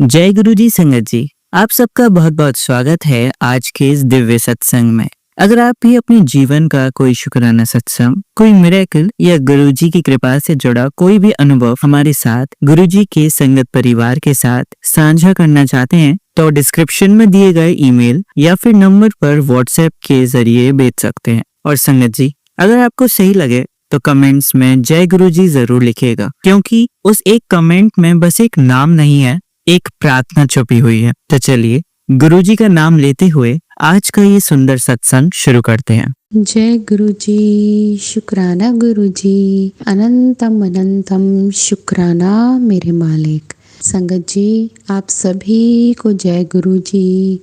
जय गुरु जी संगत जी, आप सबका बहुत बहुत स्वागत है आज के इस दिव्य सत्संग में। अगर आप भी अपने जीवन का कोई शुक्राना सत्संग, कोई मिरेकल या गुरु जी की कृपा से जुड़ा कोई भी अनुभव हमारे साथ गुरु जी के संगत परिवार के साथ साझा करना चाहते हैं तो डिस्क्रिप्शन में दिए गए ईमेल या फिर नंबर पर व्हाट्सएप के जरिए भेज सकते हैं। और संगत जी, अगर आपको सही लगे तो कमेंट्स में जय गुरु जी जरूर लिखिएगा, क्योंकि उस एक कमेंट में बस एक नाम नहीं है, एक प्रार्थना छुपी हुई है। तो चलिए गुरुजी का नाम लेते हुए आज का ये सुंदर सत्संग शुरू करते हैं। जय गुरु जी, शुक्राना गुरु जी, अनंतम अनंतम शुक्राना मेरे मालिक। संगत जी, आप सभी को जय गुरु जी।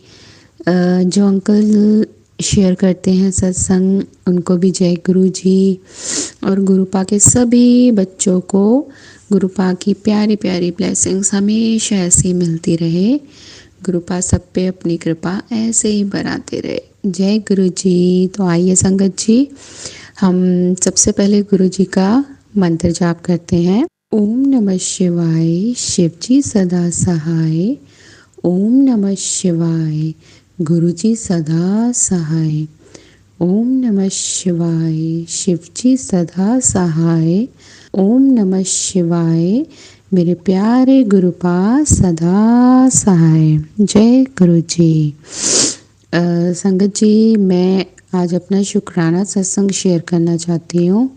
जो अंकल शेयर करते हैं सत्संग, उनको भी जय गुरु जी। और गुरुपा के सभी बच्चों को गुरुपा की प्यारी प्यारी ब्लेसिंग्स हमेशा ऐसी मिलती रहे। गुरुपा सब पे अपनी कृपा ऐसे ही बनाते रहे। जय गुरु जी। तो आइए संगत जी, हम सबसे पहले गुरु जी का मंत्र जाप करते हैं। ओम नमः शिवाय, शिव जी सदा सहाय। ओम नमः शिवाय, गुरु जी सदा सहाय। ओम नमः शिवाय, शिव जी सदा सहाय। ओम नमः शिवाय, मेरे प्यारे गुरुपा सदा सहाय। जय गुरु जी। संगत जी, मैं आज अपना शुक्राना सत्संग शेयर करना चाहती हूँ।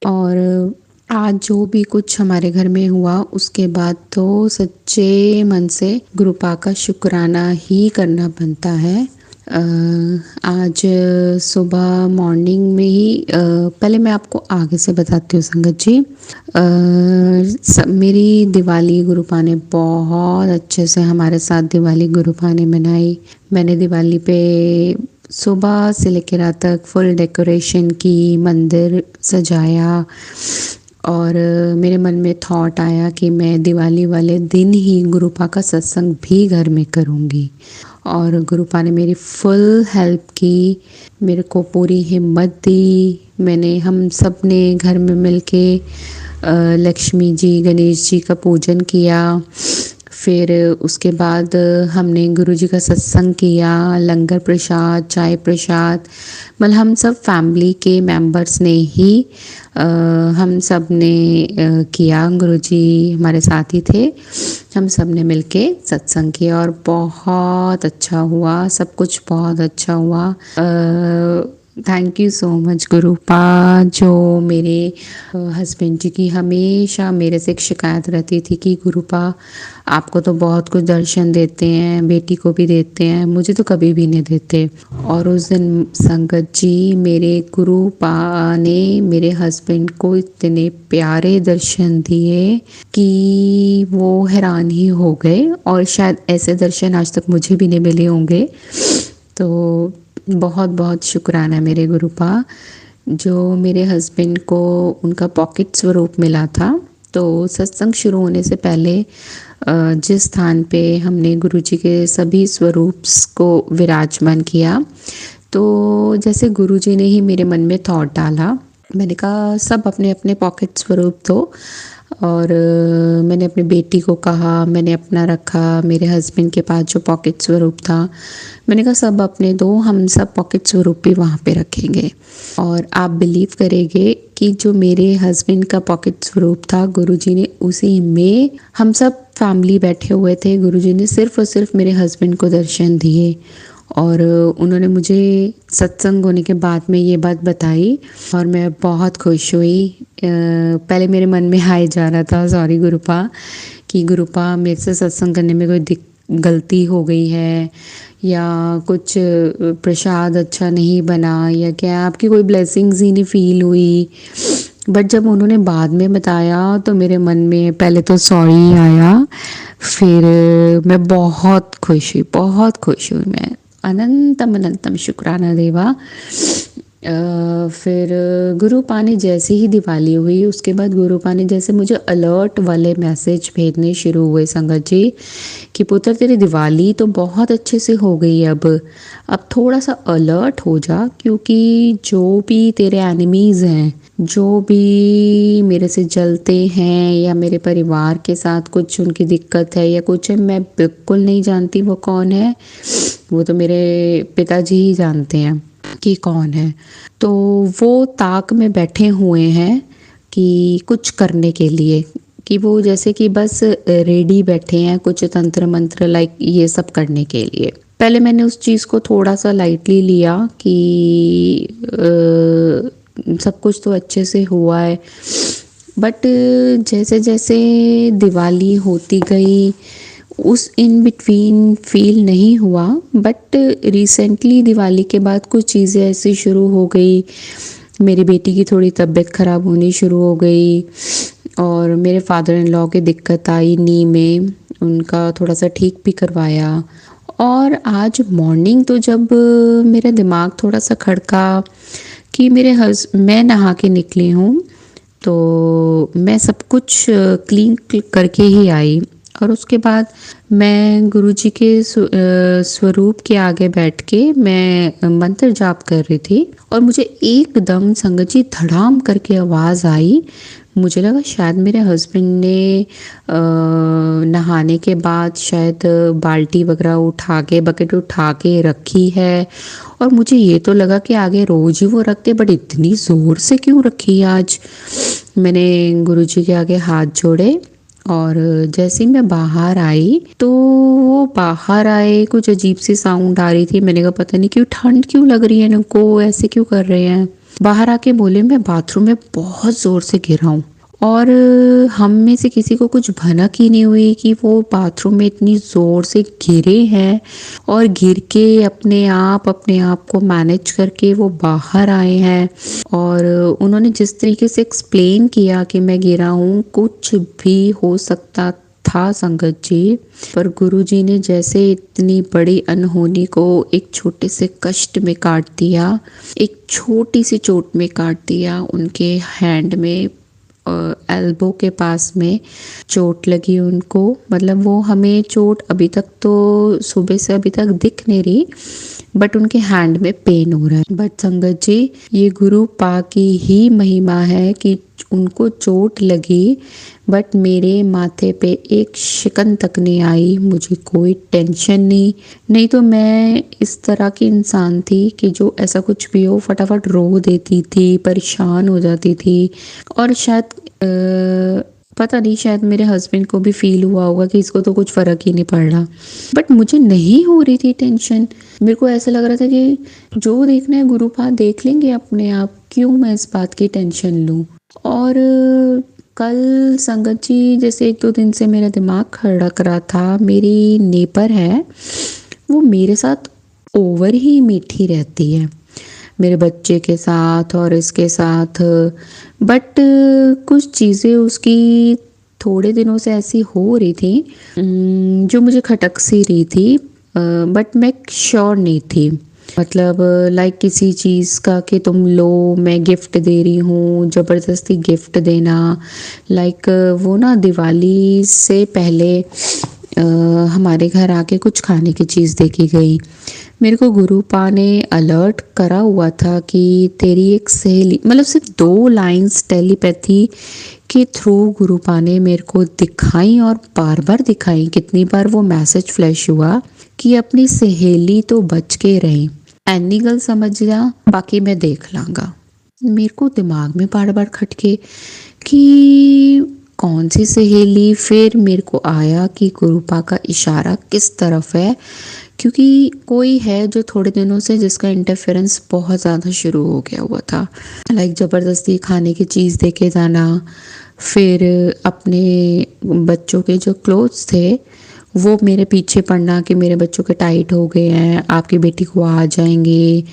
और आज जो भी कुछ हमारे घर में हुआ, उसके बाद तो सच्चे मन से गुरुपा का शुक्राना ही करना बनता है। आज सुबह मॉर्निंग में ही पहले मैं आपको आगे से बताती हूँ संगत जी। मेरी दिवाली गुरुपा ने बहुत अच्छे से हमारे साथ दिवाली गुरुपा ने मनाई। मैंने दिवाली पे सुबह से लेकर रात तक फुल डेकोरेशन की, मंदिर सजाया। और मेरे मन में थॉट आया कि मैं दिवाली वाले दिन ही गुरुपा का सत्संग भी घर में करूँगी। और गुरुपा ने मेरी फुल हेल्प की, मेरे को पूरी हिम्मत दी। हम सब ने घर में मिलके लक्ष्मी जी, गणेश जी का पूजन किया। फिर उसके बाद हमने गुरु जी का सत्संग किया, लंगर प्रसाद, चाय प्रसाद, मतलब हम सब फैमिली के मेंबर्स ने ही हम सब ने किया। गुरु जी हमारे साथ ही थे, हम सब ने मिलके सत्संग किया और बहुत अच्छा हुआ, सब कुछ बहुत अच्छा हुआ। Thank you so much गुरुपा। जो मेरे हस्बैंड जी की हमेशा मेरे से एक शिकायत रहती थी कि गुरुपा आपको तो बहुत कुछ दर्शन देते हैं, बेटी को भी देते हैं, मुझे तो कभी भी नहीं देते। और उस दिन संगत जी, मेरे गुरुपा ने मेरे हस्बैंड को इतने प्यारे दर्शन दिए कि वो हैरान ही हो गए। और शायद ऐसे दर्शन आज तक मुझे भी नहीं मिले होंगे। तो बहुत बहुत शुक्राना मेरे गुरुपा। जो मेरे हस्बैंड को उनका पॉकेट स्वरूप मिला था, तो सत्संग शुरू होने से पहले जिस स्थान पे हमने गुरुजी के सभी स्वरूप्स को विराजमान किया, तो जैसे गुरुजी ने ही मेरे मन में थॉट डाला, मैंने कहा सब अपने अपने पॉकेट स्वरूप दो। और मैंने अपनी बेटी को कहा, मैंने अपना रखा, मेरे हस्बैंड के पास जो पॉकेट स्वरूप था, मैंने कहा सब अपने दो, हम सब पॉकेट स्वरूप भी वहाँ पे रखेंगे। और आप बिलीव करेंगे कि जो मेरे हस्बैंड का पॉकेट स्वरूप था, गुरुजी ने उसी में, हम सब फैमिली बैठे हुए थे, गुरुजी ने सिर्फ और सिर्फ मेरे हस्बैंड को दर्शन दिए। और उन्होंने मुझे सत्संग होने के बाद में ये बात बताई और मैं बहुत खुश हुई। पहले मेरे मन में हाय जा रहा था, सॉरी गुरुपा, कि गुरुपा मेरे से सत्संग करने में कोई गलती हो गई है या कुछ प्रसाद अच्छा नहीं बना या क्या, आपकी कोई ब्लेसिंग्स ही नहीं फील हुई। बट जब उन्होंने बाद में बताया तो मेरे मन में पहले तो सॉरी आया, फिर मैं बहुत खुश हुई, बहुत खुश हुई। मैं अनंतम अनंतम शुक्राना देवा। फिर गुरु पाने जैसे ही दिवाली हुई उसके बाद गुरु पाने जैसे मुझे अलर्ट वाले मैसेज भेजने शुरू हुए संगत जी कि पुत्र तेरी दिवाली तो बहुत अच्छे से हो गई। अब थोड़ा सा अलर्ट हो जा, क्योंकि जो भी तेरे एनिमीज़ हैं, जो भी मेरे से जलते हैं या मेरे परिवार के साथ कुछ उनकी दिक्कत है या कुछ है, मैं बिल्कुल नहीं जानती वो कौन है। वो तो मेरे पिताजी ही जानते हैं कि कौन है। तो वो ताक में बैठे हुए हैं कि कुछ करने के लिए, कि वो जैसे कि बस रेडी बैठे हैं कुछ तंत्र मंत्र लाइक ये सब करने के लिए। पहले मैंने उस चीज़ को थोड़ा सा लाइटली लिया कि सब कुछ तो अच्छे से हुआ है, बट जैसे जैसे दिवाली होती गई उस इन बिटवीन फील नहीं हुआ। बट रिसेंटली दिवाली के बाद कुछ चीज़ें ऐसी शुरू हो गई, मेरी बेटी की थोड़ी तबीयत ख़राब होनी शुरू हो गई और मेरे फादर इन लॉ की दिक्कत आई नी में, उनका थोड़ा सा ठीक भी करवाया। और आज मॉर्निंग तो जब मेरा दिमाग थोड़ा सा खड़का कि मैं नहा के निकली हूँ, तो मैं सब कुछ क्लीन करके ही आई और उसके बाद मैं गुरुजी के स्वरूप के आगे बैठ के मैं मंत्र जाप कर रही थी और मुझे एकदम संगत जी धड़ाम करके आवाज़ आई। मुझे लगा शायद मेरे हस्बैंड ने नहाने के बाद शायद बाल्टी वगैरह उठा के बकेट उठा के रखी है, और मुझे ये तो लगा कि आगे रोज ही वो रखते, बट इतनी ज़ोर से क्यों रखी आज। मैंने गुरुजी के आगे हाथ जोड़े और जैसे ही मैं बाहर आई तो वो बाहर आए, कुछ अजीब सी साउंड आ रही थी। मैंने कहा पता नहीं क्यों, ठंड क्यों लग रही है इनको, ऐसे क्यों कर रहे हैं। बाहर आके बोले मैं बाथरूम में बहुत ज़ोर से गिरा हूँ, और हम में से किसी को कुछ भनक ही नहीं हुई कि वो बाथरूम में इतनी ज़ोर से गिरे हैं, और गिर के अपने आप को मैनेज करके वो बाहर आए हैं। और उन्होंने जिस तरीके से एक्सप्लेन किया कि मैं गिरा हूँ, कुछ भी हो सकता था संगत जी, पर गुरुजी ने जैसे इतनी बड़ी अनहोनी को एक छोटे से कष्ट में काट दिया, एक छोटी सी चोट में काट दिया। उनके हैंड में एल्बो के पास में चोट लगी उनको, मतलब वो हमें चोट अभी तक तो सुबह से अभी तक दिख नहीं रही, बट उनके हैंड में पेन हो रहा है। बट संगत जी ये गुरु पा की ही महिमा है कि उनको चोट लगी बट मेरे माथे पे एक शिकन तक नहीं आई, मुझे कोई टेंशन नहीं तो मैं इस तरह की इंसान थी कि जो ऐसा कुछ भी हो फटाफट रो देती थी, परेशान हो जाती थी। और शायद पता नहीं, शायद मेरे हस्बैंड को भी फील हुआ होगा कि इसको तो कुछ फ़र्क ही नहीं पड़ रहा, बट मुझे नहीं हो रही थी टेंशन। मेरे को ऐसा लग रहा था कि जो देखना है गुरुपा देख लेंगे अपने आप, क्यों मैं इस बात की टेंशन लूँ। और कल संगत जी जैसे 1-2 दिन से मेरा दिमाग खड़क रहा था, मेरी नेबर है वो मेरे साथ ओवर ही मीठी रहती है, मेरे बच्चे के साथ और इसके साथ, बट कुछ चीज़ें उसकी थोड़े दिनों से ऐसी हो रही थी जो मुझे खटक सी रही थी, बट मैं श्योर नहीं थी। मतलब लाइक किसी चीज़ का कि तुम लो मैं गिफ्ट दे रही हूँ, ज़बरदस्ती गिफ्ट देना। लाइक वो ना दिवाली से पहले हमारे घर आके कुछ खाने की चीज़ देखी गई। मेरे को गुरुपा ने अलर्ट करा हुआ था कि तेरी एक सहेली, मतलब सिर्फ 2 लाइंस टेलीपैथी के थ्रू गुरुपा ने मेरे को दिखाई और बार बार दिखाई। कितनी बार वो मैसेज फ्लैश हुआ कि अपनी सहेली तो बच के रही, एनिगल समझ जा, बाकी मैं देख लांगा। मेरे को दिमाग में बार बार खटके कि कौन सी सहेली। फिर मेरे को आया कि गुरुपा का इशारा किस तरफ है, क्योंकि कोई है जो थोड़े दिनों से जिसका इंटरफेरेंस बहुत ज़्यादा शुरू हो गया हुआ था। लाइक ज़बरदस्ती खाने की चीज़ देके जाना, फिर अपने बच्चों के जो क्लोथ्स थे वो मेरे पीछे पड़ना कि मेरे बच्चों के टाइट हो गए हैं, आपकी बेटी को आ जाएंगे,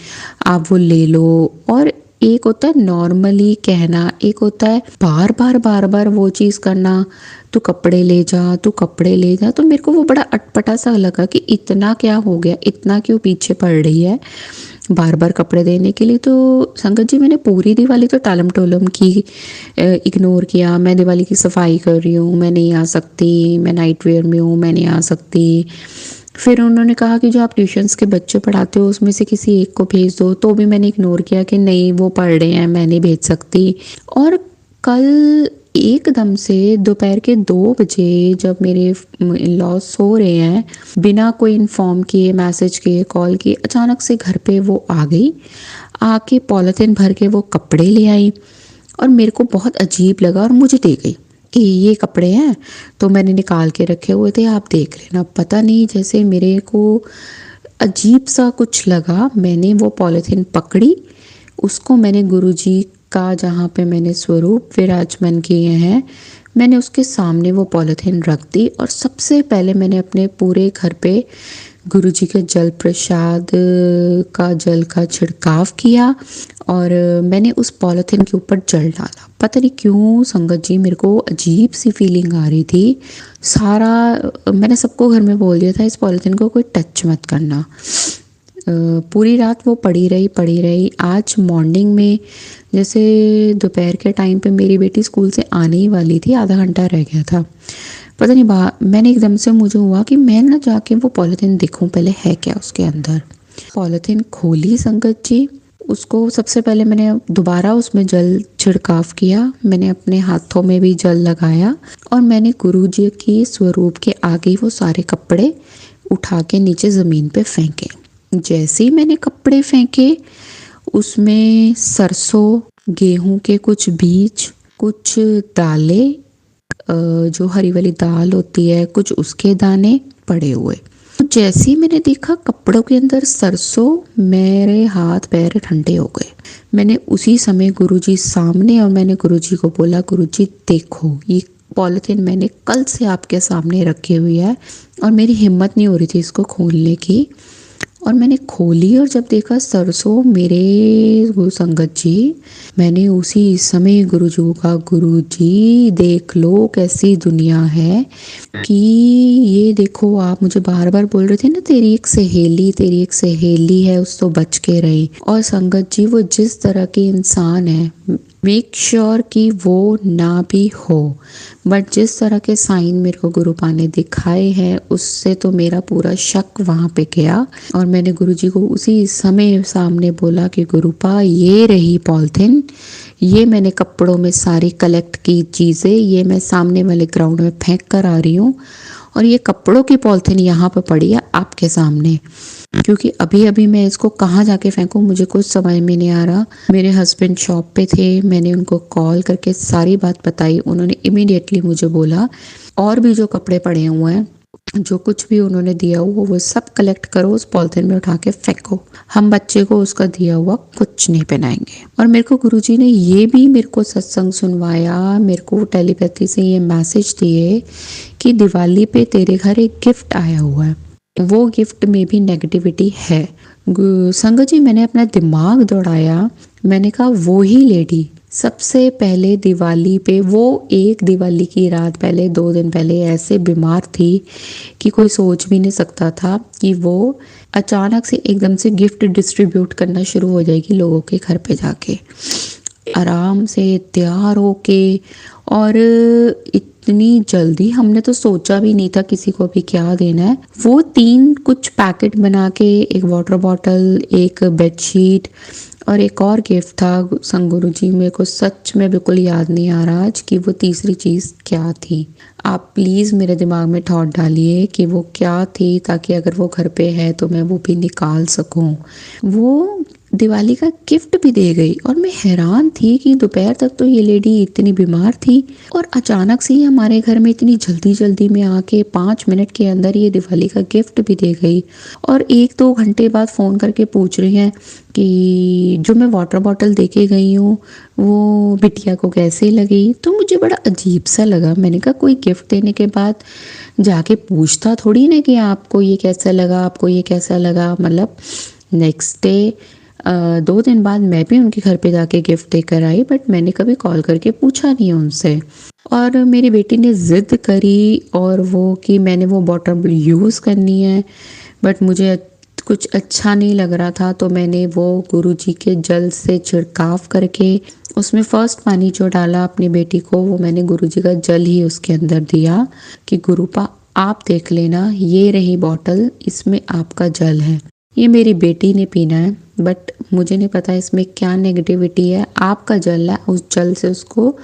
आप वो ले लो। और एक होता है नॉर्मली कहना, एक होता है बार बार वो चीज़ करना, तू कपड़े ले जा, तू कपड़े ले जा। तो मेरे को वो बड़ा अटपटा सा लगा कि इतना क्या हो गया, इतना क्यों पीछे पड़ रही है। बार बार कपड़े देने के लिए। तो संगत जी मैंने पूरी दिवाली तो टालम टोलम की, इग्नोर किया। मैं दिवाली की सफाई कर रही हूँ, मैं नहीं आ सकती, मैं नाइट वेयर में हूँ, मैं नहीं आ सकती। फिर उन्होंने कहा कि जो आप ट्यूशन्स के बच्चे पढ़ाते हो उसमें से किसी एक को भेज दो, तो भी मैंने इग्नोर किया कि नहीं वो पढ़ रहे हैं, मैं नहीं भेज सकती। और कल एकदम से दोपहर के 2 बजे जब मेरे इन-लॉ सो रहे हैं, बिना कोई इन्फॉर्म किए, मैसेज किए, कॉल किए, अचानक से घर पे वो आ गई। आके पॉलिथीन भर के वो कपड़े ले आई और मेरे को बहुत अजीब लगा और मुझे दे गई कि ये कपड़े हैं। तो मैंने निकाल के रखे हुए थे, आप देख लेना। पता नहीं जैसे मेरे को अजीब सा कुछ लगा, मैंने वो पॉलिथीन पकड़ी, उसको मैंने गुरुजी का जहाँ पे मैंने स्वरूप विराजमान किए हैं, मैंने उसके सामने वो पॉलिथीन रख दी और सबसे पहले मैंने अपने पूरे घर पे गुरुजी के जल प्रसाद का जल का छिड़काव किया और मैंने उस पॉलिथीन के ऊपर जल डाला। पता नहीं क्यों संगत जी मेरे को अजीब सी फीलिंग आ रही थी। सारा मैंने सबको घर में बोल दिया था इस पॉलिथीन को कोई टच मत करना। पूरी रात वो पड़ी रही। आज मॉर्निंग में जैसे दोपहर के टाइम पे मेरी बेटी स्कूल से आने ही वाली थी, आधा घंटा रह गया था। पता नहीं मैंने एकदम से मुझे हुआ कि मैं ना जाके वो पॉलिथीन देखूं पहले है क्या उसके अंदर। पॉलिथीन खोली संगत जी, उसको सबसे पहले मैंने दोबारा उसमें जल छिड़काव किया, मैंने अपने हाथों में भी जल लगाया और मैंने गुरुजी की स्वरूप के आगे वो सारे कपड़े उठा के नीचे ज़मीन पे फेंके। जैसे ही मैंने कपड़े फेंके उसमें सरसों, गेहूं के कुछ बीज, कुछ दालें, जो हरी वाली दाल होती है, कुछ उसके दाने पड़े हुए। तो जैसे ही मैंने देखा कपड़ों के अंदर सरसों, मेरे हाथ पैर ठंडे हो गए। मैंने उसी समय गुरुजी सामने और मैंने गुरुजी को बोला, गुरुजी देखो ये पॉलिथीन मैंने कल से आपके सामने रखी हुई है और मेरी हिम्मत नहीं हो रही थी इसको खोलने की। और मैंने खोली और जब देखा सरसों, मेरे गुरु संगत जी, मैंने उसी समय गुरुजी को कहा, गुरुजी देख लो कैसी दुनिया है कि ये देखो आप मुझे बार बार बोल रहे थे ना तेरी एक सहेली है, उस तो बच के रही। और संगत जी वो जिस तरह के इंसान है, मेक श्योर कि वो ना भी हो, बट जिस तरह के साइन मेरे को गुरुपा ने दिखाए हैं उससे तो मेरा पूरा शक वहाँ पे गया। और मैंने गुरुजी को उसी समय सामने बोला कि गुरुपा ये रही पॉलिथीन, ये मैंने कपड़ों में सारी कलेक्ट की चीज़ें, ये मैं सामने वाले ग्राउंड में फेंक कर आ रही हूँ और ये कपड़ों की पॉलिथीन यहाँ पर पड़ी है आपके सामने। क्योंकि अभी अभी मैं इसको कहाँ जाके फेंकूं मुझे कुछ समझ में नहीं आ रहा। मेरे हस्बैंड शॉप पे थे, मैंने उनको कॉल करके सारी बात बताई। उन्होंने इमीडिएटली मुझे बोला और भी जो कपड़े पड़े हुए हैं, जो कुछ भी उन्होंने दिया हुआ वो सब कलेक्ट करो, उस पॉलिथीन में उठा के फेंको, हम बच्चे को उसका दिया हुआ कुछ नहीं पहनाएंगे। और मेरे को गुरुजी ने ये भी मेरे को सत्संग सुनवाया, मेरे को टेलीपैथी से ये मैसेज दिए कि दिवाली पे तेरे घर एक गिफ्ट आया हुआ है, वो गिफ्ट में भी नेगेटिविटी है। संगत जी मैंने अपना दिमाग दौड़ाया, मैंने कहा वो ही लेडी सबसे पहले दिवाली पे, वो एक दिवाली की रात पहले 2 दिन पहले ऐसे बीमार थी कि कोई सोच भी नहीं सकता था कि वो अचानक से एकदम से गिफ्ट डिस्ट्रीब्यूट करना शुरू हो जाएगी लोगों के घर पे जाके, आराम से तैयार होके। और इतनी जल्दी हमने तो सोचा भी नहीं था किसी को भी क्या देना है। वो 3 कुछ पैकेट बना के, एक वाटर बॉटल, एक बेडशीट और एक और गिफ्ट था संगुरु जी, मेरे को सच में बिल्कुल याद नहीं आ रहा आज कि वो तीसरी चीज़ क्या थी। आप प्लीज़ मेरे दिमाग में थॉट डालिए कि वो क्या थी, ताकि अगर वो घर पे है तो मैं वो भी निकाल सकूं। वो दिवाली का गिफ्ट भी दे गई और मैं हैरान थी कि दोपहर तक तो ये लेडी इतनी बीमार थी और अचानक से ही हमारे घर में इतनी जल्दी जल्दी में आके 5 मिनट के अंदर ये दिवाली का गिफ्ट भी दे गई। और 1-2 घंटे बाद फ़ोन करके पूछ रही हैं कि जो मैं वाटर बॉटल दे के गई हूँ वो बिटिया को कैसे लगी। तो मुझे बड़ा अजीब सा लगा। मैंने कहा कोई गिफ्ट देने के बाद जाके पूछता थोड़ी ना कि आपको ये कैसा लगा, आपको ये कैसा लगा। मतलब नेक्स्ट डे 2 दिन बाद मैं भी उनके घर पे जाके गिफ्ट देकर आई, बट मैंने कभी कॉल करके पूछा नहीं उनसे। और मेरी बेटी ने ज़िद करी और वो कि मैंने वो बॉटल यूज़ करनी है, बट मुझे कुछ अच्छा नहीं लग रहा था, तो मैंने वो गुरुजी के जल से छिड़काव करके उसमें फर्स्ट पानी जो डाला अपनी बेटी को, वो मैंने गुरुजी का जल ही उसके अंदर दिया कि गुरुपा आप देख लेना, ये रही बॉटल, इसमें आपका जल है, ये मेरी बेटी ने पीना है, बट मुझे नहीं पता इसमें क्या नेगेटिविटी है, आपका जल है, उस जल से उसको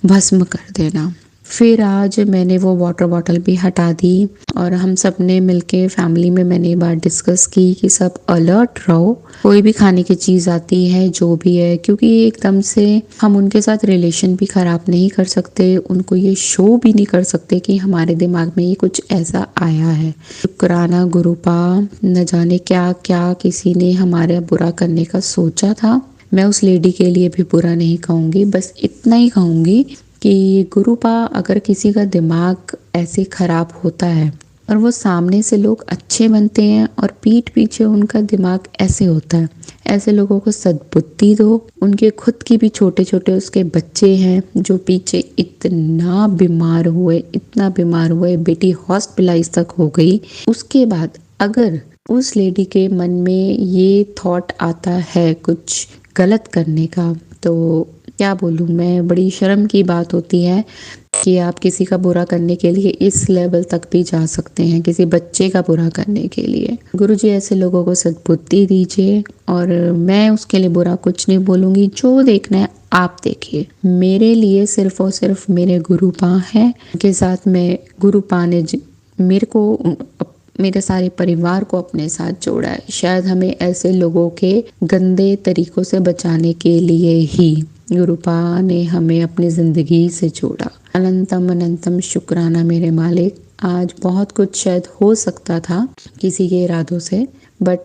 भस्म कर देना। फिर आज मैंने वो वाटर बॉटल भी हटा दी और हम सब ने मिलके फैमिली में मैंने ये बात डिस्कस की कि सब अलर्ट रहो, कोई भी खाने की चीज़ आती है जो भी है, क्योंकि एकदम से हम उनके साथ रिलेशन भी ख़राब नहीं कर सकते, उनको ये शो भी नहीं कर सकते कि हमारे दिमाग में ये कुछ ऐसा आया है। शुक्राना गुरुपा, न जाने क्या क्या किसी ने हमारे बुरा करने का सोचा था। मैं उस लेडी के लिए भी बुरा नहीं कहूँगी, बस इतना ही कहूँगी कि गुरुपा, अगर किसी का दिमाग ऐसे खराब होता है और वो सामने से लोग अच्छे बनते हैं और पीठ पीछे उनका दिमाग ऐसे होता है, ऐसे लोगों को सद्बुद्धि दो। उनके खुद की भी छोटे छोटे उसके बच्चे हैं जो पीछे इतना बीमार हुए, बेटी हॉस्पिटलाइज तक हो गई। उसके बाद अगर उस लेडी के मन में ये थॉट आता है कुछ गलत करने का, तो क्या बोलूँ मैं, बड़ी शर्म की बात होती है कि आप किसी का बुरा करने के लिए इस लेवल तक भी जा सकते हैं, किसी बच्चे का बुरा करने के लिए। गुरुजी ऐसे लोगों को सद्बुद्धि दीजिए, और मैं उसके लिए बुरा कुछ नहीं बोलूँगी, जो देखना है आप देखिए। मेरे लिए सिर्फ और सिर्फ मेरे गुरुपा हैं, उनके साथ में गुरुपा ने मेरे को, मेरे सारे परिवार को अपने साथ जोड़ा है, शायद हमें ऐसे लोगों के गंदे तरीकों से बचाने के लिए ही गुरुपा ने हमें अपनी ज़िंदगी से जोड़ा। अनंतम अनंतम शुक्राना मेरे मालिक। आज बहुत कुछ शायद हो सकता था किसी के इरादों से, बट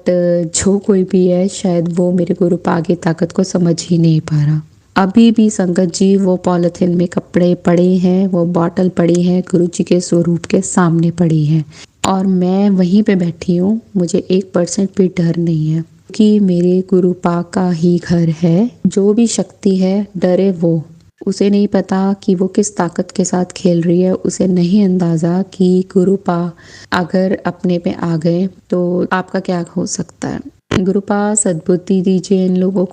जो कोई भी है शायद वो मेरे गुरुपा की ताकत को समझ ही नहीं पा रहा। अभी भी संगत जी वो पॉलिथीन में कपड़े पड़े हैं, वो बॉटल पड़ी है, गुरुजी के स्वरूप के सामने पड़ी है, और मैं वहीं पे बैठी हूँ, मुझे 1% भी डर नहीं है कि मेरे गुरुपा का ही घर है। जो भी शक्ति है, डरे वो, उसे नहीं पता कि वो किस ताकत के साथ खेल रही है, उसे नहीं अंदाज़ा कि गुरुपा अगर अपने पे आ गए तो आपका क्या हो सकता है। गुरुपा सद्बुद्धि दीजिए इन लोगों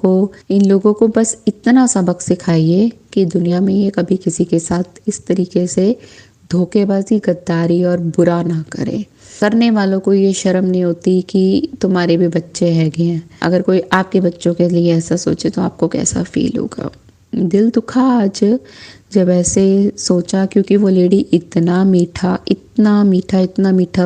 को बस इतना सबक सिखाइए कि दुनिया में ये कभी किसी के साथ इस तरीके से धोखेबाजी, गद्दारी और बुरा ना करे। करने वालों को ये शर्म नहीं होती कि तुम्हारे भी बच्चे हैं। अगर कोई आपके बच्चों के लिए ऐसा सोचे तो आपको कैसा फील होगा। दिल दुखा आज जब ऐसे सोचा, क्योंकि वो लेडी इतना मीठा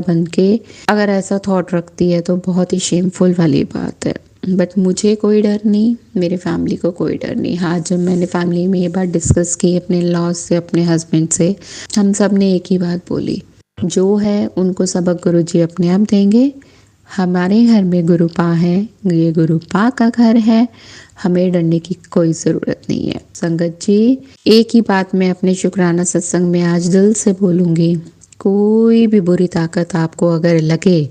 बन के अगर ऐसा थॉट रखती है तो बहुत ही शेमफुल वाली बात है। बट मुझे कोई डर नहीं, मेरे फैमिली को कोई डर नहीं। हाँ, जब मैंने फैमिली में ये बात डिस्कस की अपने लॉस से, अपने हस्बैंड से, हम सब ने एक ही बात बोली, जो है उनको सबक गुरुजी अपने आप देंगे। हमारे घर में गुरुपा है, ये गुरुपा का घर है, हमें डरने की कोई ज़रूरत नहीं है। संगत जी, एक ही बात मैं अपने शुक्राना सत्संग में आज दिल से बोलूँगी, कोई भी बुरी ताकत आपको अगर लगे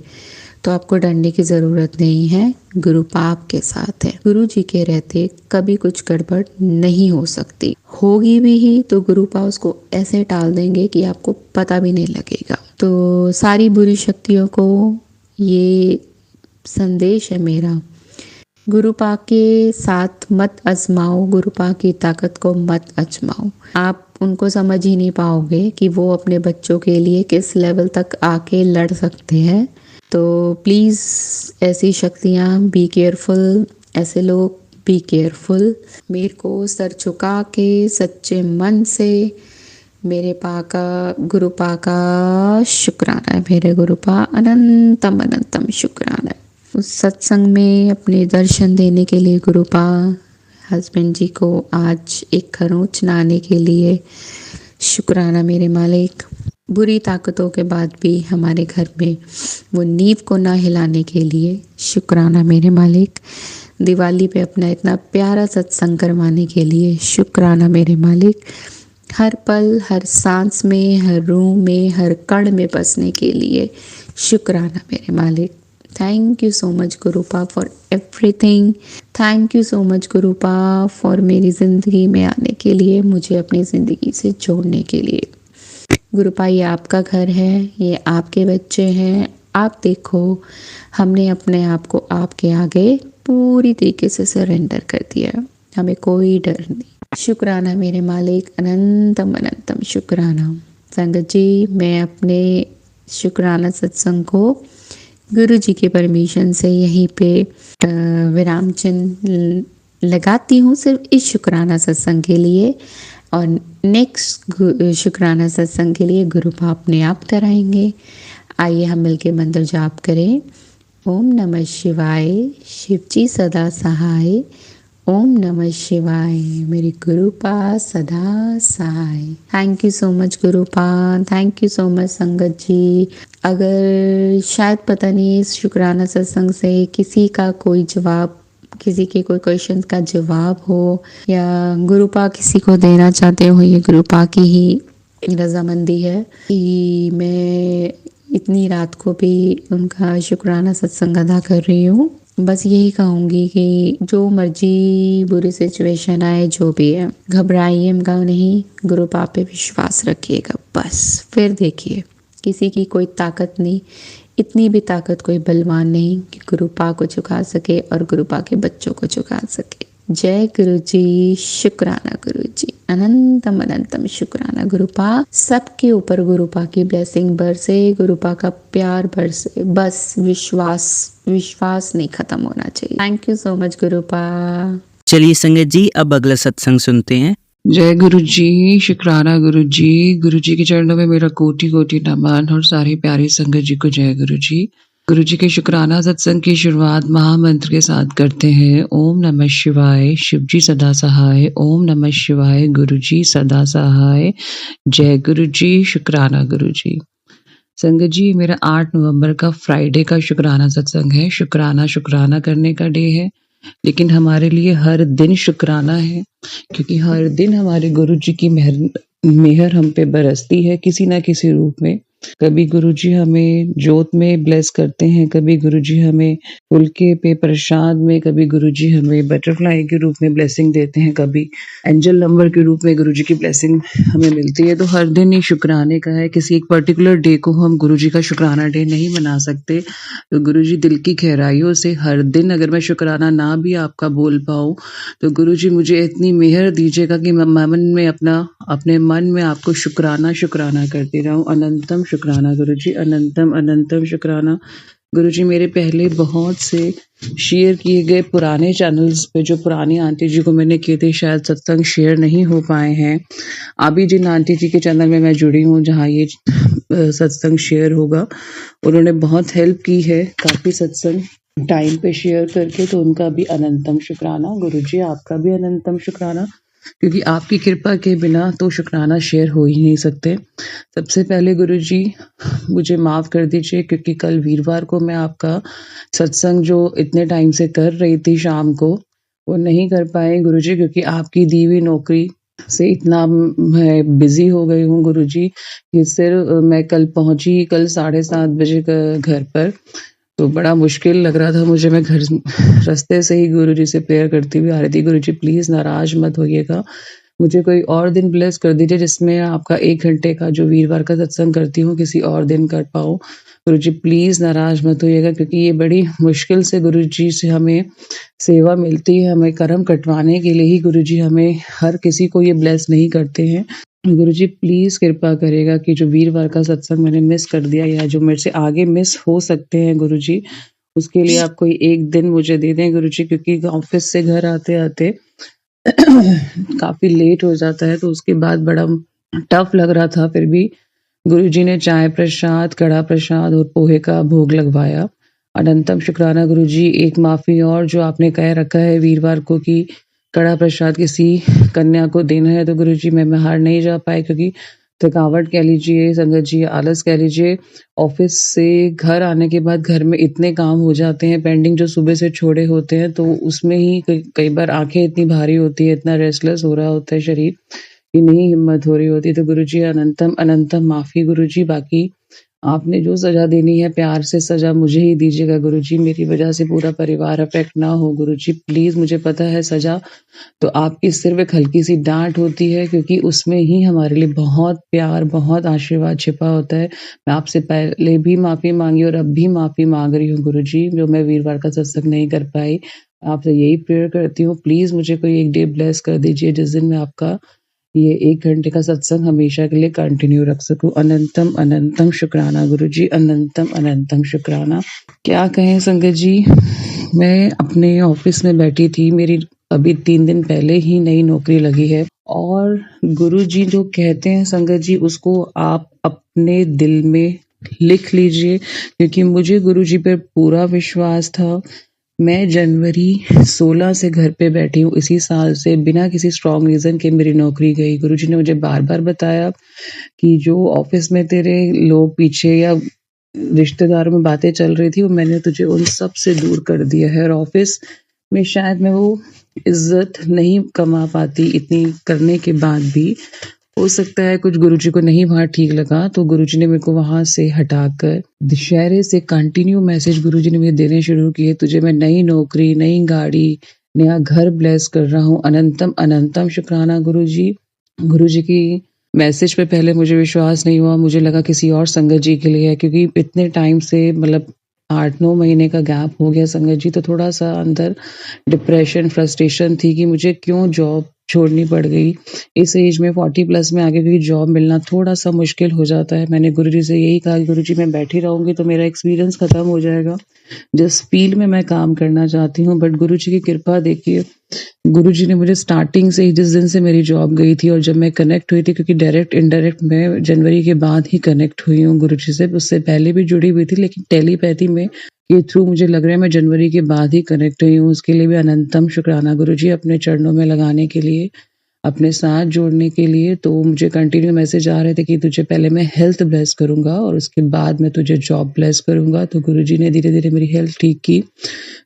तो आपको डरने की ज़रूरत नहीं है। गुरुपा आपके साथ है। गुरु जी के रहते कभी कुछ गड़बड़ नहीं हो सकती, होगी भी ही तो गुरुपा उसको ऐसे टाल देंगे कि आपको पता भी नहीं लगेगा। तो सारी बुरी शक्तियों को ये संदेश है मेरा, गुरुपा के साथ मत आजमाओ, गुरुपा की ताकत को मत आजमाओ। आप उनको समझ ही नहीं पाओगे कि वो अपने बच्चों के लिए किस लेवल तक आके लड़ सकते हैं। तो प्लीज़ ऐसी शक्तियाँ बी केयरफुल, ऐसे लोग बी केयरफुल। मेरे को सर झुका के सच्चे मन से मेरे गुरुपा का शुक्राना है। मेरे गुरुपा अनंतम अनंतम शुक्राना है। उस सत्संग में अपने दर्शन देने के लिए गुरुपा, हस्बैंड जी को आज एक खरोंच लाने के लिए शुक्राना मेरे मालिक। बुरी ताकतों के बाद भी हमारे घर में वो नींव को ना हिलाने के लिए शुक्राना मेरे मालिक। दिवाली पे अपना इतना प्यारा सत्संग करवाने के लिए शुक्राना मेरे मालिक। हर पल, हर सांस में, हर रूह में, हर कण में बसने के लिए शुक्राना मेरे मालिक। Thank you so much गुरुपा for everything. Thank you so much गुरुपा for मेरी ज़िंदगी में आने के लिए, मुझे अपनी ज़िंदगी से जोड़ने के लिए। गुरुपा, ये आपका घर है, ये आपके बच्चे हैं, आप देखो, हमने अपने आप को आपके आगे पूरी तरीके से सरेंडर कर दिया है, हमें कोई डर नहीं। शुक्राना मेरे मालिक, अनंतम अनंतम शुक्राना। संगत जी, मैं अपने शुक्राना सत्संग को गुरु जी के परमिशन से यहीं पे विराम चिन्ह लगाती हूँ, सिर्फ इस शुक्राना सत्संग के लिए। और नेक्स्ट शुक्राना सत्संग के लिए गुरु बाप अपने आप कराएंगे। आइए हम मिलके मंत्र जाप करें। ओम नमः शिवाय, शिव जी सदा सहाय। ओम नमः शिवाय, मेरी गुरुपा सदा सहाय। थैंक यू सो मच गुरुपा, थैंक यू सो मच संगत जी। अगर शायद पता नहीं इस शुक्राना सत्संग से किसी का कोई जवाब, किसी के कोई क्वेश्चन का जवाब हो, या गुरुपा किसी को देना चाहते हो, ये गुरुपा की ही रजामंदी है कि मैं इतनी रात को भी उनका शुक्राना सत्संग अदा कर रही हूँ। बस यही कहूँगी कि जो मर्जी बुरी सिचुएशन आए, जो भी है, घबराइएगा नहीं, गुरु पाप पे विश्वास रखिएगा बस। फिर देखिए, किसी की कोई ताकत नहीं, इतनी भी ताकत कोई बलवान नहीं कि गुरु पा को झुका सके और गुरु पा के बच्चों को झुका सके। जय गुरु जी, शुक्राना गुरु जी, अनंतम अनंतम शुक्राना गुरुपा। सबके ऊपर गुरुपा की ब्लेसिंग बरसे, गुरुपा का प्यार बरसे, बस विश्वास नहीं खत्म होना चाहिए। Thank you so much गुरुपा। चलिए संगत जी, अब अगला सत्संग सुनते हैं। जय गुरु जी, शुक्राना गुरु जी के चरणों में मेरा कोटि कोटि नमन और सारी प्यारी संगत जी को जय गुरु जी के शुक्राना सत्संग की शुरुआत महामंत्र के साथ करते हैं। ओम नमः शिवाय, शिव जी सदा सहाय। ओम नमः शिवाय, गुरु जी सदा सहाय। जय गुरु जी, शुक्राना गुरु जी। संगत जी, मेरा 8 नवंबर का फ्राइडे का शुक्राना सत्संग है। शुक्राना करने का डे है, लेकिन हमारे लिए हर दिन शुक्राना है, क्योंकि हर दिन हमारे गुरु जी की मेहर हम पे बरसती है किसी ना किसी रूप में। कभी गुरुजी हमें जोत में ब्लेस करते हैं, कभी गुरुजी हमें फुलके पे प्रसाद में, कभी गुरुजी हमें बटरफ्लाई के रूप में ब्लेसिंग देते हैं, कभी एंजल नंबर के रूप में गुरुजी की ब्लेसिंग हमें मिलती है। तो हर दिन ही शुक्राने का है। किसी एक पर्टिकुलर डे को हम गुरुजी का शुक्राना डे नहीं मना सकते। तो गुरुजी दिल की गहराइयों से हर दिन अगर मैं शुक्राना ना भी आपका बोल पाऊँ, तो गुरुजी मुझे इतनी मेहर दीजिएगा कि मैं अपने मन में आपको शुक्राना करती रहूं। अनंतम शुक्राना गुरुजी, अनंतम अनंतम शुक्राना गुरुजी। मेरे पहले बहुत से शेयर किए गए पुराने चैनल्स पे, जो पुरानी आंटी जी को मैंने किए थे, शायद सत्संग शेयर नहीं हो पाए हैं। अभी जिन आंटी जी के चैनल में मैं जुड़ी हूँ, जहाँ ये सत्संग शेयर होगा, उन्होंने बहुत हेल्प की है काफ़ी सत्संग टाइम पे शेयर करके, तो उनका भी अनंतम शुक्राना गुरुजी। आपका भी अनंतम शुक्राना, क्योंकि आपकी कृपा के बिना तो शुक्राना शेयर हो ही नहीं सकते। सबसे पहले गुरुजी मुझे माफ़ कर दीजिए, क्योंकि कल वीरवार को मैं आपका सत्संग जो इतने टाइम से कर रही थी शाम को, वो नहीं कर पाए गुरुजी, क्योंकि आपकी दी हुई नौकरी से इतना मैं बिजी हो गई हूँ गुरुजी कि सिर्फ मैं कल पहुँची कल 7:30 बजे घर पर, तो बड़ा मुश्किल लग रहा था मुझे। मैं घर रास्ते से ही गुरुजी से प्रेयर करती हुई आ रही थी, गुरुजी प्लीज़ नाराज़ मत होइएगा, मुझे कोई और दिन ब्लेस कर दीजिए जिसमें आपका 1 घंटे का जो वीरवार का सत्संग करती हूँ किसी और दिन कर पाऊँ। गुरुजी प्लीज़ नाराज़ मत होइएगा, क्योंकि ये बड़ी मुश्किल से गुरुजी से हमें सेवा मिलती है। हमें कर्म कटवाने के लिए ही गुरुजी हमें, हर किसी को ये ब्लेस नहीं करते हैं। गुरुजी प्लीज़ कृपा करिएगा कि जो वीरवार का सत्संग मैंने मिस कर दिया, या जो मेरे से आगे मिस हो सकते हैं गुरुजी, उसके लिए आप कोई एक दिन मुझे दे दें गुरुजी, क्योंकि ऑफिस से घर आते-आते काफ़ी लेट हो जाता है, तो उसके बाद बड़ा टफ लग रहा था। फिर भी गुरुजी ने चाय प्रसाद, कड़ा प्रसाद और पोहे का भोग लगवाया। अनंतम शुक्राना गुरुजी। एक माफ़ी और, जो आपने कह रखा है वीरवार को कि कड़ा प्रसाद किसी कन्या को देना है, तो गुरुजी मैं बाहर नहीं जा पाई, क्योंकि थकावट कह लीजिए संगत जी, आलस कह लीजिए, ऑफिस से घर आने के बाद घर में इतने काम हो जाते हैं पेंडिंग जो सुबह से छोड़े होते हैं, तो उसमें ही कई बार आंखें इतनी भारी होती है, इतना रेस्टलेस हो रहा होता है शरीर कि नहीं हिम्मत हो रही होती। तो गुरुजी अनंतम अनंतम माफ़ी गुरुजी। बाकी आपने जो सज़ा देनी है प्यार से सज़ा मुझे ही दीजिएगा गुरुजी, मेरी वज़ह से पूरा परिवार अफ़ेक्ट ना हो गुरुजी, प्लीज़। मुझे पता है सज़ा तो आपकी सिर्फ़ एक हल्की-सी डाँट होती है, क्योंकि उसमें ही हमारे लिए बहुत प्यार, बहुत आशीर्वाद छिपा होता है। मैं आपसे पहले भी माफ़ी माँगी और अब भी माफ़ी माँग रही हूँ गुरुजी, जो मैं वीरवार का सत्संग नहीं कर पाई। आपसे यही प्रेयर करती हूँ, प्लीज़ मुझे कोई एक डे ब्लेस कर दीजिए जिस दिन मैं आपका ये 1 घंटे का सत्संग हमेशा के लिए कंटिन्यू रख सकूँ। अनंतम अनंतम शुक्राना गुरुजी, अनंतम अनंतम शुक्राना। क्या कहें संगत जी, मैं अपने ऑफ़िस में बैठी थी, मेरी अभी 3 दिन पहले ही नई नौकरी लगी है और गुरुजी जो कहते हैं संगत जी, उसको आप अपने दिल में लिख लीजिए, क्योंकि मुझे गुरुजी पे पूरा विश्वास था। मैं जनवरी 16 से घर पे बैठी हूँ, इसी साल से बिना किसी स्ट्रॉन्ग रीज़न के मेरी नौकरी गई। गुरुजी ने मुझे बार-बार बताया कि जो ऑफ़िस में तेरे लोग पीछे या रिश्तेदारों में बातें चल रही थी, वो मैंने तुझे उन सब से दूर कर दिया है और ऑफ़िस में शायद मैं वो इज़्ज़त नहीं कमा पाती इतनी करने के बाद भी। हो सकता है कुछ गुरुजी को नहीं वहाँ ठीक लगा, तो गुरुजी ने मेरे को वहाँ से हटाकर दशहरे से कंटिन्यू मैसेज गुरुजी ने मुझे देने शुरू किए, तुझे मैं नई नौकरी, नई गाड़ी, नया घर ब्लेस कर रहा हूँ। अनंतम अनंतम शुक्राना गुरुजी। गुरुजी की मैसेज पे पहले मुझे विश्वास नहीं हुआ, मुझे लगा किसी और संगत जी के लिए है, क्योंकि इतने टाइम से मतलब 8-9 महीने का गैप हो गया संगत जी, तो थोड़ा-सा अंदर डिप्रेशन, फ्रस्ट्रेशन थी कि मुझे क्यों जॉब छोड़नी पड़ गई। इस एज में 40 प्लस में आगे कोई जॉब मिलना थोड़ा-सा मुश्किल हो जाता है। मैंने गुरुजी से यही कहा कि गुरुजी मैं बैठी रहूँगी तो मेरा एक्सपीरियंस खत्म हो जाएगा, जिस फ़ील्ड में मैं काम करना चाहती हूँ। बट गुरुजी की कृपा देखिए, गुरुजी ने मुझे स्टार्टिंग से ही जिस दिन से मेरी जॉब गई थी और जब मैं कनेक्ट हुई थी, क्योंकि डायरेक्ट इनडायरेक्ट मैं जनवरी के बाद ही कनेक्ट हुई हूँ गुरुजी से, उससे पहले भी जुड़ी हुई थी, लेकिन टेलीपैथी में के थ्रू मुझे लग रहा है मैं जनवरी के बाद ही कनेक्ट हुई हूँ। उसके लिए भी अनंतम शुक्राना गुरुजी, अपने चरणों में लगाने के लिए, अपने साथ जोड़ने के लिए। तो मुझे कंटिन्यू मैसेज आ रहे थे कि तुझे पहले मैं हेल्थ ब्लेस करूँगा और उसके बाद मैं तुझे जॉब ब्लेस करूँगा। तो गुरुजी ने धीरे-धीरे मेरी हेल्थ ठीक की।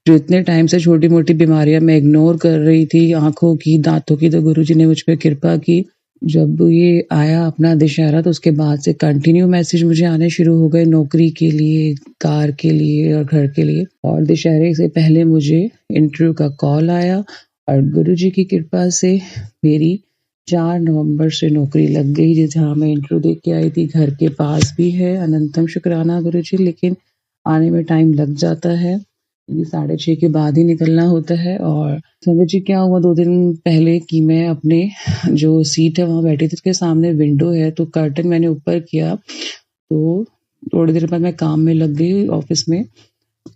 जो इतने टाइम से छोटी-मोटी बीमारियाँ मैं इग्नोर कर रही थी, आँखों की, दाँतों की, तो गुरुजी ने मुझ पे कृपा की। जब ये आया अपना दशहरा, तो उसके बाद से कंटिन्यू मैसेज मुझे आने शुरू हो गए नौकरी के लिए, कार के लिए और घर के लिए। और दशहरे से पहले मुझे इंटरव्यू का कॉल आया और गुरुजी की कृपा से मेरी 4 नवंबर से नौकरी लग गई, जहाँ मैं इंटरव्यू दे के आई थी। घर के पास भी है, अनंतम शुक्राना गुरुजी, लेकिन आने में टाइम लग जाता है, क्योंकि 6:30 के बाद ही निकलना होता है। और संगत जी क्या हुआ 2 दिन पहले कि मैं अपने जो सीट है वहाँ बैठी थी, उसके सामने विंडो है, तो कर्टन मैंने ऊपर किया, तो थोड़ी देर बाद मैं काम में लग गई ऑफिस में।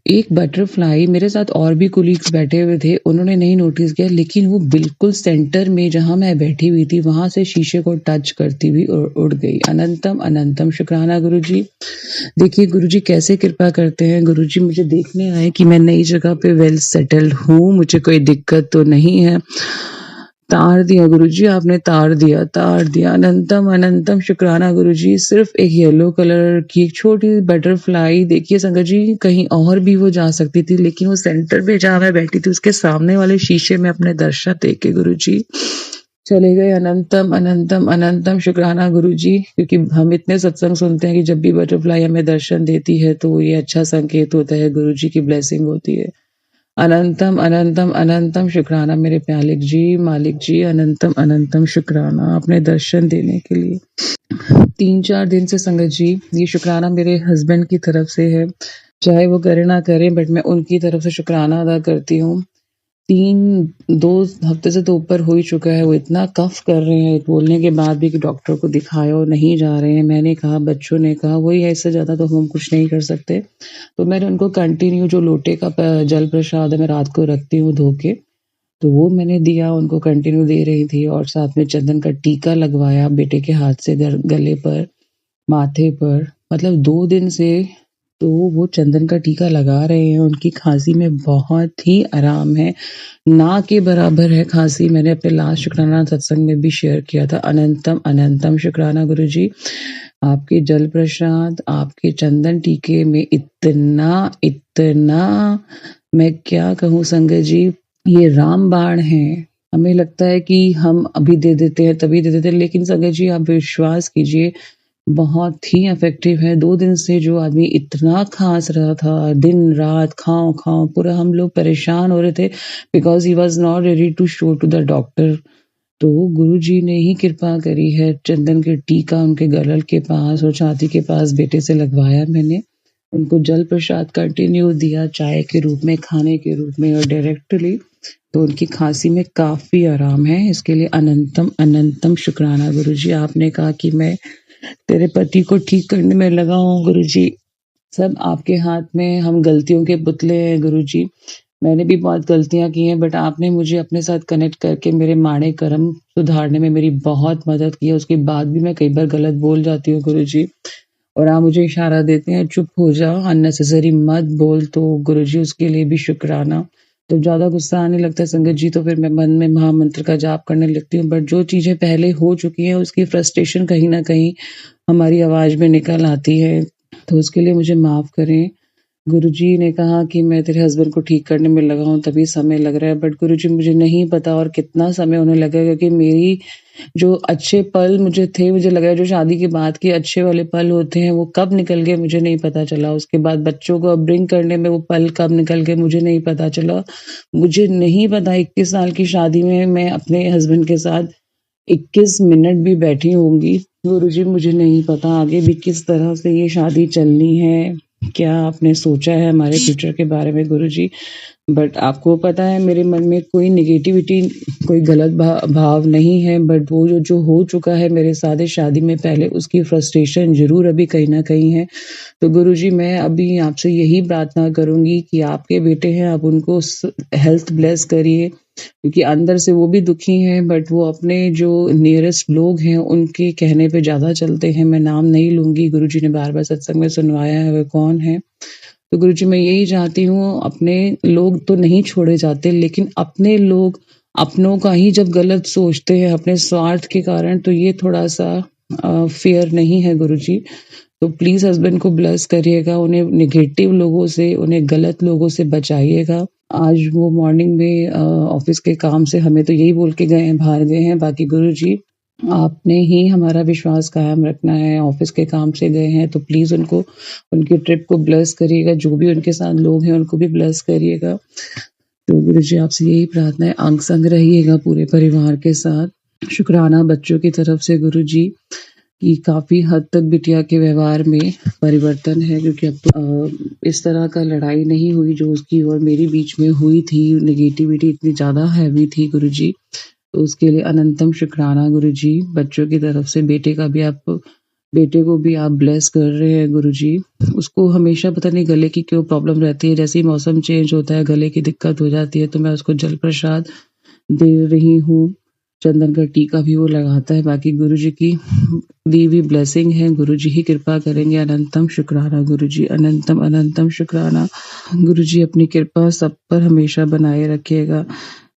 एक बटरफ्लाई, मेरे साथ और भी कोलीग्स बैठे हुए थे, उन्होंने नहीं नोटिस किया, लेकिन वो बिल्कुल सेंटर में जहाँ मैं बैठी हुई थी वहां से शीशे को टच करती हुई उड़ गई। अनंतम अनंतम शुक्राना गुरुजी। देखिए गुरुजी कैसे कृपा करते हैं। गुरुजी मुझे देखने आए कि मैं नई जगह पे वेल सेटल्ड हूँ, मुझे कोई दिक्कत तो नहीं है। तार दिया गुरुजी, आपने तार दिया। अनंतम अनंतम शुक्राना गुरुजी। सिर्फ एक येलो कलर की एक छोटी बटरफ्लाई, देखिए संगत जी कहीं और भी वो जा सकती थी, लेकिन वो सेंटर पे जहाँ मैं बैठी थी उसके सामने वाले शीशे में अपने दर्शन देख के गुरुजी चले गए। अनंतम अनंतम अनंतम शुक्राना गुरुजी, क्योंकि हम इतने सत्संग सुनते हैं कि जब भी बटरफ्लाई हमें दर्शन देती है तो ये अच्छा संकेत होता है, गुरुजी की ब्लेसिंग होती है। अनंतम अनंतम अनंतम शुक्राना मेरे मालिक जी, अनंतम अनंतम शुक्राना अपने दर्शन देने के लिए। 3-4 दिन से संगत जी ये शुक्राना मेरे हस्बैंड की तरफ से है, चाहे वो करे ना करें, बट मैं उनकी तरफ से शुक्राना अदा करती हूँ। 2 हफ्ते से तो ऊपर हो ही चुका है, वो इतना कफ कर रहे हैं बोलने के बाद भी कि डॉक्टर को दिखाओ, नहीं जा रहे हैं। मैंने कहा, बच्चों ने कहा, वही है, इससे ज़्यादा तो हम कुछ नहीं कर सकते। तो मैंने उनको कंटिन्यू जो लोटे का जल प्रसाद है मैं रात को रखती हूँ धो के, तो वो मैंने दिया, उनको कंटिन्यू दे रही थी। और साथ में चंदन का टीका लगवाया बेटे के हाथ से, गले पर, माथे पर। मतलब 2 दिन से तो वो चंदन का टीका लगा रहे हैं। उनकी खांसी में बहुत ही आराम है, ना के बराबर है खांसी। मैंने अपने लास्ट शुक्राना सत्संग में भी शेयर किया था। अनंतम अनंतम शुक्राना गुरुजी, आपके जल प्रसाद, आपके चंदन टीके में इतना इतना मैं क्या कहूँ संगत जी, ये रामबाण है। हमें लगता है कि हम अभी दे देते हैं, तभी दे देते हैं, लेकिन संगत जी आप विश्वास कीजिए, बहुत ही इफ़ेक्टिव है। 2 दिन से जो आदमी इतना खाँस रहा था, दिन-रात खाओ-खाओ, पूरा हम लोग परेशान हो रहे थे because he was not ready to show to the doctor. तो गुरुजी ने ही कृपा करी है, चंदन के टीका उनके गले के पास और छाती के पास बेटे से लगवाया मैंने। उनको जल प्रसाद कंटिन्यू दिया, चाय के रूप में, खाने के रूप में और डायरेक्टली। तो उनकी खाँसी में काफ़ी आराम है। इसके लिए अनंतम अनंतम शुक्राना गुरुजी। आपने कहा कि मैं तेरे पति को ठीक करने में लगा हूँ गुरुजी। सब आपके हाथ में, हम गलतियों के पुतले हैं गुरुजी। मैंने भी बहुत गलतियाँ की हैं, बट आपने मुझे अपने साथ कनेक्ट करके मेरे माड़े कर्म सुधारने में मेरी बहुत मदद की है। उसके बाद भी मैं कई बार गलत बोल जाती हूँ गुरुजी, और आप मुझे इशारा देते हैं चुप हो जा, अननेसेसरी मत बोल। तो गुरुजी उसके लिए भी शुक्राना। जब ज़्यादा गुस्सा आने लगता है संगत जी, तो फिर मैं मन में महामंत्र का जाप करने लगती हूँ, बट जो चीज़ें पहले हो चुकी हैं उसकी फ्रस्ट्रेशन कहीं न कहीं हमारी आवाज़ में निकल आती है। तो उसके लिए मुझे माफ़ करें। गुरुजी ने कहा कि मैं तेरे हस्बैंड को ठीक करने में लगा हूँ, तभी समय लग रहा है, बट गुरुजी मुझे नहीं पता और कितना समय उन्हें लगेगा, क्योंकि मेरी जो अच्छे पल मुझे थे, मुझे लगा जो शादी के बाद के अच्छे वाले पल होते हैं वो कब निकल गए मुझे नहीं पता चला। उसके बाद बच्चों को अपब्रिंग करने में वो पल कब निकल गए मुझे नहीं पता चला। मुझे नहीं पता 21 साल की शादी में मैं अपने हस्बैंड के साथ 21 मिनट भी बैठी होंगी। गुरुजी मुझे नहीं पता आगे भी किस तरह से ये शादी चलनी है, क्या आपने सोचा है हमारे फ्यूचर के बारे में गुरुजी। बट आपको पता है मेरे मन में कोई नेगेटिविटी, कोई गलत भाव नहीं है, बट वो जो हो चुका है मेरे साथ इस शादी में पहले, उसकी फ्रस्ट्रेशन ज़रूर अभी कहीं न कहीं है। तो गुरुजी मैं अभी आपसे यही प्रार्थना करूँगी कि आपके बेटे हैं, आप उनको हेल्थ ब्लेस करिए, क्योंकि अंदर से वो भी दुखी हैं, बट वो अपने जो नियरेस्ट लोग हैं उनके कहने पे ज़्यादा चलते हैं। मैं नाम नहीं लूँगी, गुरुजी ने बार-बार सत्संग में सुनवाया है, वो कौन है। तो गुरुजी मैं यही चाहती हूँ, अपने लोग तो नहीं छोड़े जाते, लेकिन अपने लोग अपनों का ही जब गलत सोचते हैं अपने स्वार्थ के कारण, तो ये थोड़ा-सा फेयर नहीं है गुरुजी। तो प्लीज़ हस्बैंड को ब्लेस करिएगा, उन्हें नेगेटिव लोगों से, उन्हें गलत लोगों से बचाइएगा। आज वो मॉर्निंग में ऑफ़िस के काम से हमें तो यही बोल के गए हैं, बाहर गए हैं, बाकी गुरुजी आपने ही हमारा विश्वास कायम रखना है। ऑफ़िस के काम से गए हैं, तो प्लीज़ उनको, उनकी ट्रिप को ब्लेस करिएगा, जो भी उनके साथ लोग हैं उनको भी ब्लेस करिएगा। तो गुरुजी आपसे यही प्रार्थना है, अंग संग रहिएगा पूरे परिवार के साथ। शुक्राना बच्चों की तरफ से गुरुजी कि काफ़ी हद तक बिटिया के व्यवहार में परिवर्तन है, क्योंकि अब तो इस तरह का लड़ाई नहीं हुई जो उसकी और मेरी बीच में हुई थी। नेगेटिविटी इतनी ज़्यादा हैवी थी गुरुजी, तो उसके लिए अनंतम शुक्राना गुरुजी। बच्चों की तरफ से बेटे को भी आप ब्लेस कर रहे हैं गुरुजी। उसको हमेशा पता नहीं गले की क्यों प्रॉब्लम रहती है, जैसे ही मौसम चेंज होता है गले की दिक्कत हो जाती है, तो मैं उसको जल प्रसाद दे रही हूँ। चंदन का टीका भी वो लगाता है। बाकी गुरुजी की दी हुई ब्लेसिंग है, गुरुजी ही कृपा करेंगे। अनंतम शुक्राना गुरुजी, अनंतम अनंतम शुक्राना। गुरुजी अपनी कृपा सब पर हमेशा बनाए रखिएगा।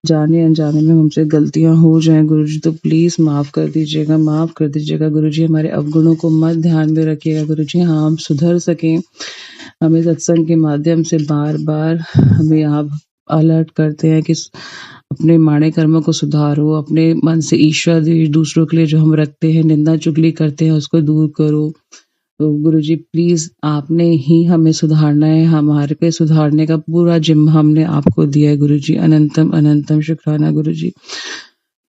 जाने अनजाने में हमसे गलतियां हो जाएं गुरुजी, तो प्लीज माफ कर दीजिएगा, माफ कर दीजिएगा गुरुजी। हमारे अवगुणों को मत ध्यान में रखिएगा गुरुजी। हाँ, हम सुधर सकें, हमें सत्संग के माध्यम से बार बार हमें आप अलर्ट करते हैं कि अपने माड़े कर्मों को सुधारो, अपने मन से ईर्ष्या द्वेष दूसरों के लिए जो हम रखते हैं, निंदा चुगली करते हैं, उसको दूर करो। तो गुरुजी प्लीज आपने ही हमें सुधारना है, हमारे पे सुधारने का पूरा जिम्मा हमने आपको दिया है गुरुजी। अनंतम अनंतम शुक्राना गुरुजी।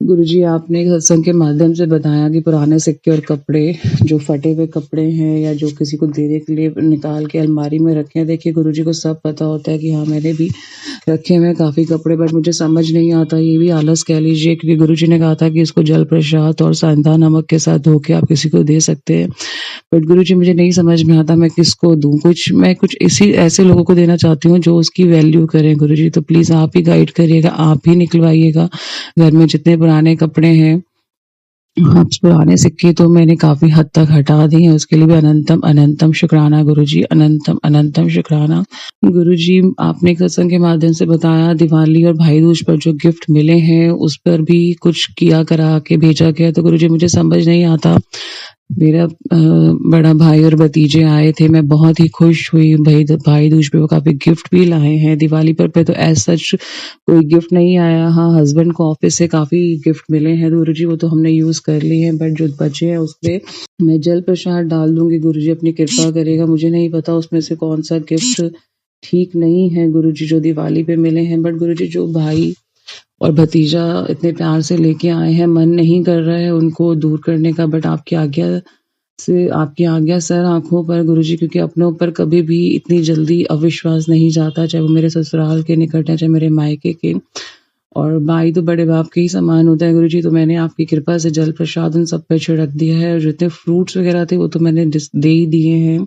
गुरुजी आपने सत्संग के माध्यम से बताया कि पुराने सिक्के और कपड़े, जो फटे हुए कपड़े हैं या जो किसी को देने के लिए निकाल के अलमारी में रखे हैं, देखिए गुरुजी को सब पता होता है कि हाँ मैंने भी रखे हुए काफ़ी कपड़े, बट मुझे समझ नहीं आता, ये भी आलस कह लीजिए, क्योंकि गुरुजी ने कहा था कि इसको जल प्रसाद और सेंधा नमक के साथ धो के आप किसी को दे सकते हैं, बट गुरुजी मुझे नहीं समझ में आता मैं किसको दूं। मैं कुछ इसी ऐसे लोगों को देना चाहती हूँ जो उसकी वैल्यू करें गुरुजी। तो प्लीज़ आप ही गाइड करिएगा, आप ही निकलवाइएगा। घर में जितने पुराने कपड़े हैं, हाँ, पुराने सिक्के तो मैंने काफ़ी हद तक हटा दिए हैं, उसके लिए भी अनंतम अनंतम शुक्राना गुरुजी। अनंतम अनंतम शुक्राना गुरुजी। आपने सत्संग के माध्यम से बताया दिवाली और भाई दूज पर जो गिफ्ट मिले हैं उस पर भी कुछ किया करा के भेजा गया, तो गुरुजी मुझे समझ नहीं आता मेरा बड़ा भाई और भतीजे आए थे, मैं बहुत ही खुश हुई। भाई दूज पे वो काफ़ी गिफ्ट भी लाए हैं। दिवाली पर पे तो एज़ सच कोई गिफ्ट नहीं आया। हाँ, हस्बैंड को ऑफ़िस से काफ़ी गिफ्ट मिले हैं गुरुजी, वो तो हमने यूज़ कर लिए हैं, बट जो बचे हैं उस पे मैं जल प्रसाद डाल दूँगी। गुरुजी अपनी कृपा करेगा। मुझे नहीं पता उसमें से कौन-सा गिफ्ट ठीक नहीं है गुरुजी जो दिवाली पे मिले हैं, बट गुरुजी जो भाई और भतीजा इतने प्यार से लेके आए हैं, मन नहीं कर रहा है उनको दूर करने का, बट आपकी आज्ञा सर आँखों पर गुरुजी, क्योंकि अपने ऊपर कभी भी इतनी जल्दी अविश्वास नहीं जाता, चाहे वो मेरे ससुराल के निकट है, चाहे मेरे मायके के। और भाई तो बड़े बाप के ही समान होता है गुरुजी, तो मैंने आपकी कृपा से जल प्रसाद उन सब पे छिड़क दिया है, और जितने फ्रूट्स वगैरह थे वो तो मैंने दे ही दिए हैं।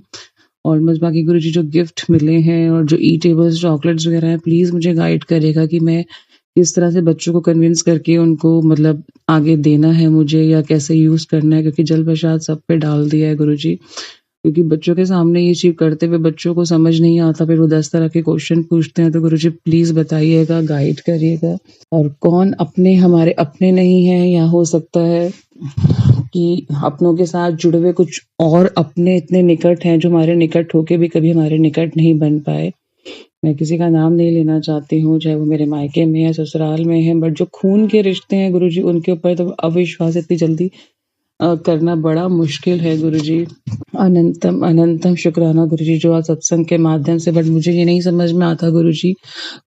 और बस बाकी गुरुजी जो गिफ्ट मिले हैं और जो ईटेबल्स, चॉकलेट्स वगैरह हैं, प्लीज़ मुझे गाइड करिएगा कि मैं किस तरह से बच्चों को कन्विंस करके उनको मतलब आगे देना है मुझे, या कैसे यूज़ करना है, क्योंकि जल प्रसाद सब पे डाल दिया है गुरुजी। क्योंकि बच्चों के सामने ये चीज़ करते हुए बच्चों को समझ नहीं आता, फिर वो 10 तरह के क्वेश्चन पूछते हैं, तो गुरुजी प्लीज़ बताइएगा, गाइड करिएगा। और कौन अपने हमारे अपने नहीं हैं, या हो सकता है कि अपनों के साथ जुड़े हुए कुछ और अपने इतने निकट हैं जो हमारे निकट होके भी कभी हमारे निकट नहीं बन पाए। मैं किसी का नाम नहीं लेना चाहती हूँ, चाहे वो मेरे मायके में है, ससुराल में है, बट जो खून के रिश्ते हैं गुरुजी, उनके ऊपर तो अविश्वास इतनी जल्दी करना बड़ा मुश्किल है गुरुजी। अनंतम अनंतम शुक्राना गुरुजी जो आज सत्संग के माध्यम से, बट मुझे ये नहीं समझ में आता गुरुजी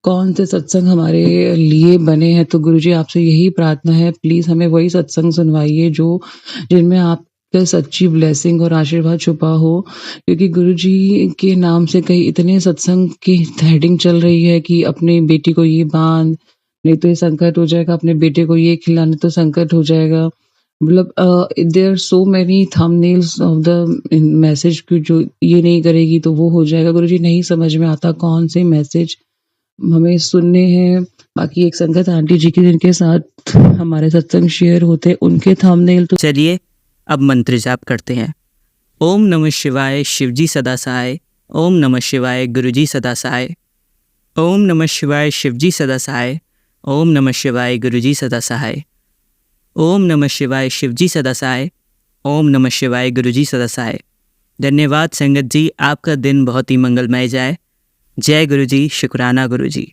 कौन से सत्संग हमारे लिए बने हैं। तो गुरुजी आपसे यही प्रार्थना है, प्लीज़ हमें वही सत्संग सुनवाइए जो जिनमें आपका सच्ची ब्लेसिंग और आशीर्वाद छुपा हो, क्योंकि गुरुजी के नाम से कई इतने सत्संग की हेडिंग चल रही है कि अपनी बेटी को ये बांध, नहीं तो ये संकट हो जाएगा, अपने बेटे को ये खिलाना तो संकट हो जाएगा। मतलब there are so many thumbnails of the message कि जो ये नहीं करेगी तो वो हो जाएगा। गुरुजी नहीं समझ में आता कौन से मैसेज हमें सुनने हैं। बाकी एक संगत आंटी जी के जिनके साथ हमारे सत्संग शेयर होते हैं, उनके थंबनेल तो चलिए अब मंत्र जाप करते हैं। ओम नमः शिवाय शिवजी सदा सहाय। ओम नमः शिवाय गुरुजी सदा सहाय। ओम नमः शिवाय शिवजी सदा सहाय। ओम नमः शिवाय गुरुजी सदा सहाय। ओम नमः शिवाय शिवजी सदा सहाय। ओम नमः शिवाय गुरुजी सदा सहाय। धन्यवाद संगत जी, आपका दिन बहुत ही मंगलमय जाए। जय गुरुजी, शुक्राना गुरुजी।